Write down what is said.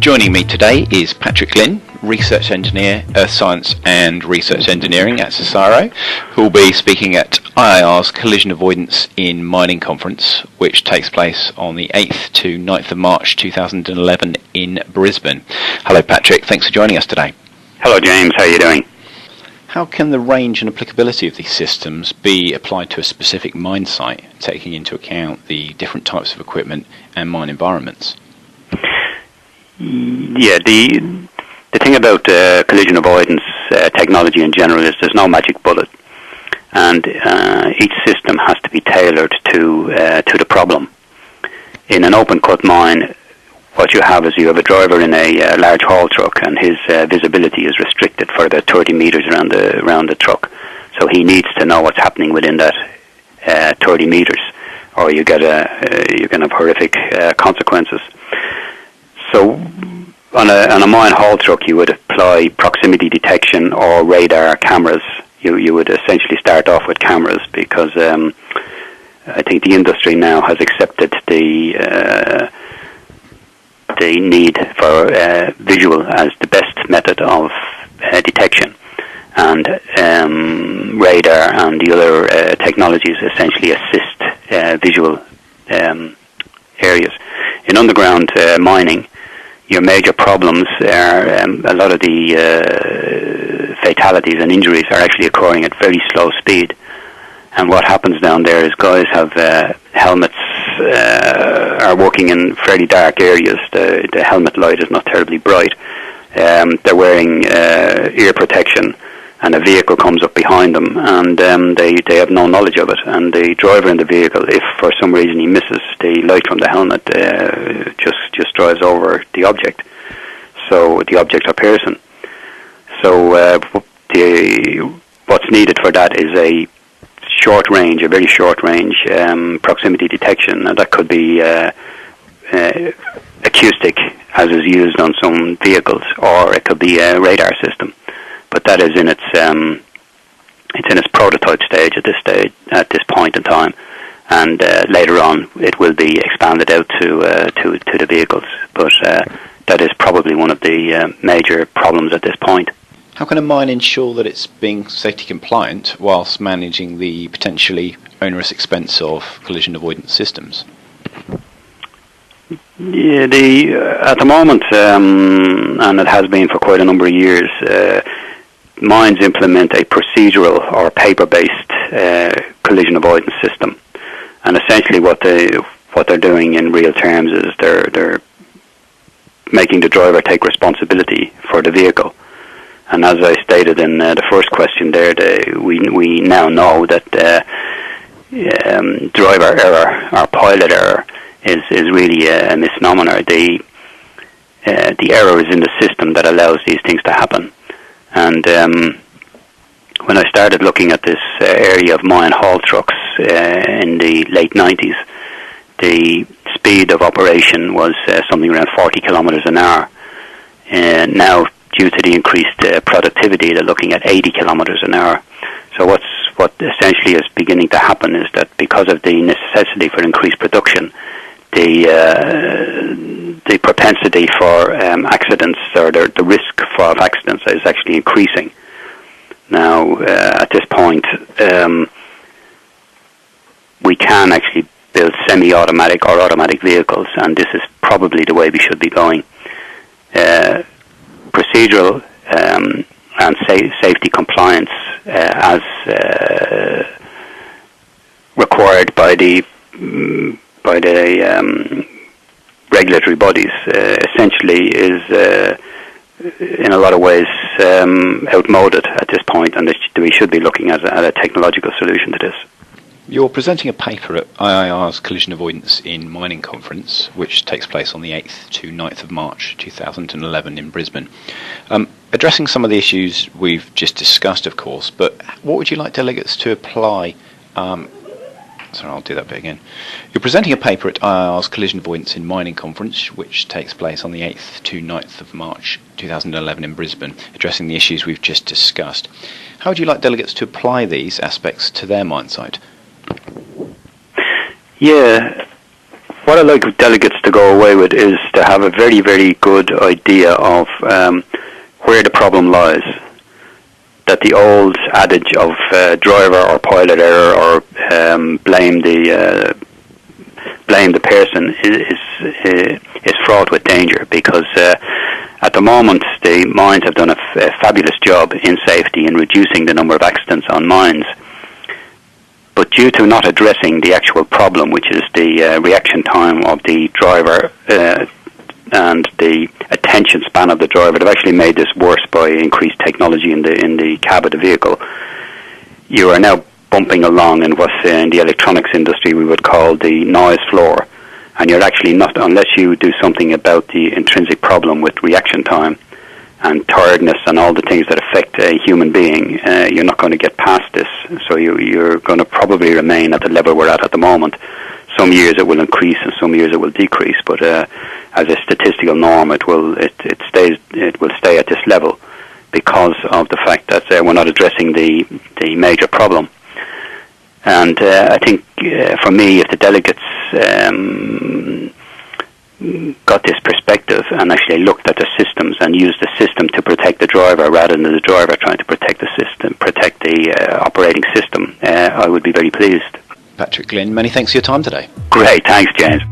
Joining me today is Patrick Glynn, Research Engineer, Earth Science and Research Engineering at CSIRO, who will be speaking at IIR's Collision Avoidance in Mining Conference, which takes place on the 8th to 9th of March 2011 in Brisbane. Hello Patrick, thanks for joining us today. Hello James, how are you doing? How can the range and applicability of these systems be applied to a specific mine site, taking into account the different types of equipment and mine environments? Yeah, the thing about collision avoidance technology in general is there's no magic bullet, and each system has to be tailored to the problem. In an open cut mine, what you have is you have a driver in a large haul truck, and his visibility is restricted for about 30 meters around the truck. So he needs to know what's happening within that 30 meters, or you can have horrific consequences. So on a mine haul truck, you would apply proximity detection or radar cameras. You would essentially start off with cameras because I think the industry now has accepted the need for visual as the best method of detection, and radar and the other technologies essentially assist visual areas. In underground mining, your major problems are a lot of the fatalities and injuries are actually occurring at very slow speed. And what happens down there is guys have helmets, are working in fairly dark areas. The helmet light is not terribly bright. They're wearing ear protection, and a vehicle comes up behind them, and they have no knowledge of it. And the driver in the vehicle, if for some reason he misses the light from the helmet, just drives over the object. So the object or person. So what's needed for that is a very short range proximity detection, and that could be acoustic, as is used on some vehicles, or it could be a radar system. But that is in its prototype stage at this point in time, and later on it will be expanded out to the vehicles. But that is probably one of the major problems at this point. How can a mine ensure that it's being safety compliant whilst managing the potentially onerous expense of collision avoidance systems? Yeah, at the moment, and it has been for quite a number of years, mines implement a procedural or paper-based collision avoidance system, and essentially what they're doing in real terms is they're making the driver take responsibility for the vehicle. And as I stated in the first question there, we now know that driver error or pilot error is really a misnomer. The error is in the system that allows these things to happen. And when I started looking at this area of mine haul trucks in the late 90s, the speed of operation was something around 40 kilometers an hour. And now, due to the increased productivity, they're looking at 80 kilometers an hour. So what essentially is beginning to happen is that because of the necessity for increased production, the propensity for accidents, or the risk of accidents, is actually increasing. Now, at this point, we can actually build semi-automatic or automatic vehicles, and this is probably the way we should be going. Procedural and safety compliance as required by the regulatory bodies essentially is in a lot of ways outmoded at this point, and we should be looking at a technological solution to this. You're presenting a paper at IIR's Collision Avoidance in Mining Conference, which takes place on the 8th to 9th of March 2011 in Brisbane. Addressing some of the issues we've just discussed, of course, but what would you like delegates to apply? I'll do that bit again. You're presenting a paper at IIR's Collision Avoidance in Mining Conference, which takes place on the 8th to 9th of March 2011 in Brisbane, addressing the issues we've just discussed. How would you like delegates to apply these aspects to their mine site? Yeah, What I'd like delegates to go away with is to have a very, very good idea of where the problem lies. That the old adage of driver or pilot error or blame the person is fraught with danger, because at the moment the mines have done a fabulous job in safety in reducing the number of accidents on mines. But due to not addressing the actual problem, which is the reaction time of the driver and the attention span of the driver, they've actually made this worse by increased technology in the cab of the vehicle. You are now bumping along in what in the electronics industry we would call the noise floor, and you're actually not, unless you do something about the intrinsic problem with reaction time and tiredness and all the things that affect a human being, you're not going to get past this. So you're going to probably remain at the level we're at the moment. Some years it will increase and some years it will decrease, but as a statistical norm, it will stay at this level because of the fact that we're not addressing the major problem. And I think for me, if the delegates got this perspective and actually looked at the systems and used the system to protect the driver rather than the driver trying to protect the system, protect the operating system, I would be very pleased. Patrick Glynn, many thanks for your time today. Great, thanks, James.